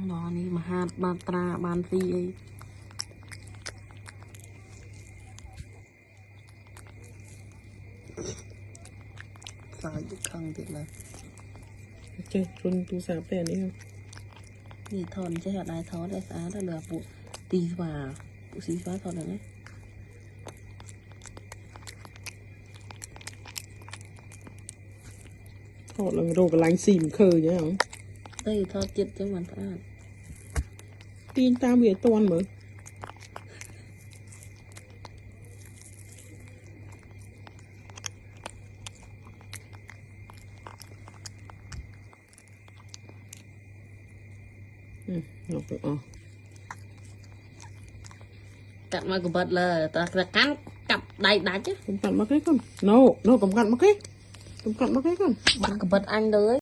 đó này mà hạt bàn tra bàn ti ấy sao được khăng thiệt là chơi run tu sạp về này không thì thòn chơi hạt đài thó để phá đã lừa bộ tì và bộ xí phá thòn đấy họ là đồ cái lánh xìm khờ nhá không đây thò chết cho mình phá tin ta bị toàn mới cắt mà của bật là ta cắn cặp đầy đá chứ cầm cặn mà cái con no cầm cặn mà cái con bạn của bật anh đấy